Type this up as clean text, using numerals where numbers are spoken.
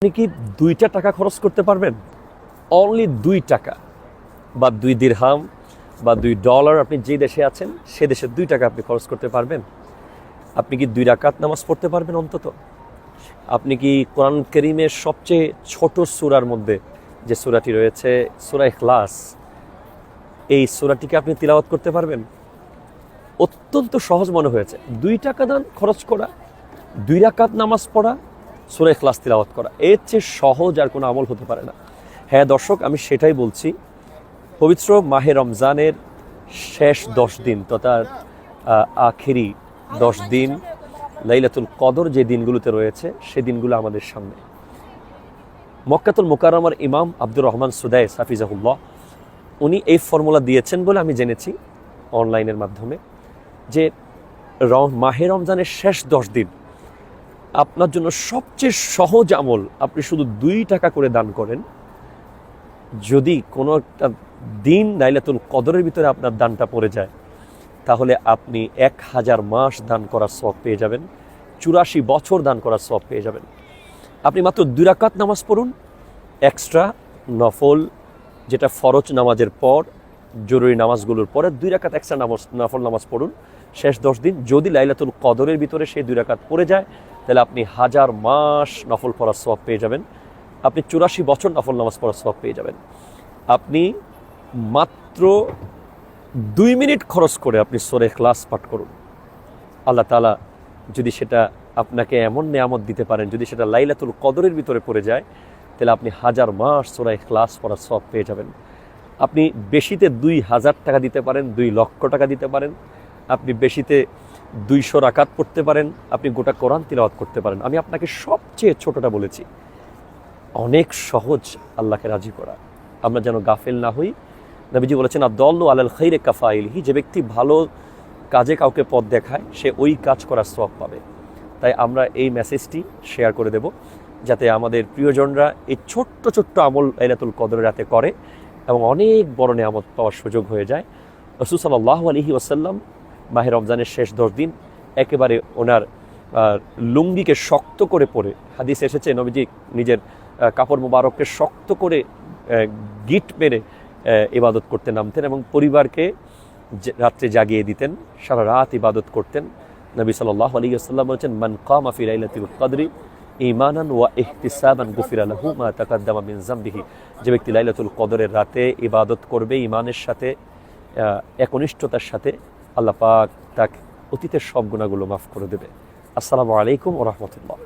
আপনি কি 2টা টাকা খরচ করতে পারবেন? অনলি 2 টাকা বা 2 দিরহাম বা $2, আপনি যে দেশে আছেন সে দেশে 2 টাকা আপনি খরচ করতে পারবেন? আপনি কি 2 রাকাত নামাজ পড়তে পারবেন অন্তত? আপনি কি কোরআন কারীমের সবচেয়ে ছোট সূরার মধ্যে যে সূরাটি রয়েছে সূরা ইখলাস, এই সূরাটিকে আপনি তিলাওয়াত করতে পারবেন? অত্যন্ত সহজ মনে হয়েছে 2 টাকা দান খরচ করা, 2 রাকাত নামাজ পড়া, সূরা ইখলাস তিলাওয়াত করা, এর চেয়ে সহজ আর কোনো আমল হতে পারে না। হ্যাঁ দর্শক, আমি সেটাই বলছি। পবিত্র মাহে রমজানের শেষ 10 দিন তথা আখেরি 10 দিন লাইলাতুল কদর যে দিনগুলোতে রয়েছে সে দিনগুলো আমাদের সামনে। মক্কাতুল মুকাররমার ইমাম আব্দুর রহমান সুদাইস হাফিজাহুল্লাহ উনি এই ফর্মুলা দিয়েছেন বলে আমি জেনেছি অনলাইনের মাধ্যমে, যে মাহে রমজানের শেষ 10 দিন আপনার জন্য সবচেয়ে সহজ আমল, আপনি শুধু 2 টাকা করে দান করেন। যদি কোনো একটা দিন লাইলাতুল কদরের ভিতরে আপনার দানটা পড়ে যায়, তাহলে আপনি 1000 মাস দান করার সওয়াব পেয়ে যাবেন, 84 বছর দান করার সওয়াব পেয়ে যাবেন। আপনি মাত্র 2 রাকাত নামাজ পড়ুন, এক্সট্রা নফল, যেটা ফরজ নামাজের পর, জরুরি নামাজগুলোর পরে 2 রাকাত এক্সট্রা নফল নামাজ পড়ুন শেষ 10 দিন। যদি লাইলাতুল কদরের ভিতরে সেই 2 রাকাত পড়ে যায়, তাহলে আপনি 1000 মাস নফল পড়ার সওয়াব পেয়ে যাবেন, আপনি 84 বছর নফল নামাজ পড়ার সওয়াব পেয়ে যাবেন। আপনি মাত্র 2 মিনিট খরচ করে আপনি সূরা ইখলাস পাঠ করুন। আল্লাহ তাআলা যদি সেটা আপনাকে এমন নেয়ামত দিতে পারেন, যদি সেটা লাইলাতুল কদরের ভিতরে পড়ে যায়, তাহলে আপনি 1000 মাস সূরা ইখলাস পড়ার সওয়াব পেয়ে যাবেন। আপনি বেশিতে 2000 টাকা দিতে পারেন, 2 লক্ষ টাকা দিতে পারেন, আপনি বেশিতে 200 রাকাত পড়তে পারেন, আপনি গোটা কোরআন তিলাওয়াত করতে পারেন। আমি আপনাকে সবচেয়ে ছোটটা বলেছি। অনেক সহজ আল্লাহকে রাজি করা, আমরা যেন গাফেল না হই। নবীজি বলেছেন আদ-দাল্লু আলাল খাইরি কাফাইলিহি, যে ব্যক্তি ভালো কাজে কাউকে পথ দেখায় সে ওই কাজ করার সওয়াব পাবে। তাই আমরা এই মেসেজটি শেয়ার করে দেব, যাতে আমাদের প্রিয়জনরা এই ছোট্ট ছোট্ট আমল লাইলাতুল কদরের রাতে করে এবং অনেক বড় নেয়ামত পাওয়ার সুযোগ হয়ে যায়। রাসূল সাল্লাল্লাহু আলাইহি ওয়াসাল্লাম মাহে রমজানের শেষ 10 দিন একেবারে ওনার লুঙ্গিকে শক্ত করে পরে, হাদিস এসেছে নবীজি নিজের কাপড় মোবারককে শক্ত করে গিট মেরে ইবাদত করতে নামতেন এবং পরিবারকে রাত্রে জাগিয়ে দিতেন, সারা রাত ইবাদত করতেন। নবী সাল্লাল্লাহু আলাইহি ওয়াসাল্লাম বলেছেন মান কামা ফি লাইলাতিল কদরি ঈমানান ওয়া ইহতিসাবান গুফিরা লাহু মা তাকাদ্দামা মিন যামবিহি, যে ব্যক্তি লাইলাতুল কদরের রাতে ইবাদত করবে ঈমানের সাথে, একনিষ্ঠতার সাথে, আল্লাহ পাক তাকে অতীতের সব গুনাহগুলো মাফ করে দেবে। আসসালামু আলাইকুম ওয়া রাহমাতুল্লাহ।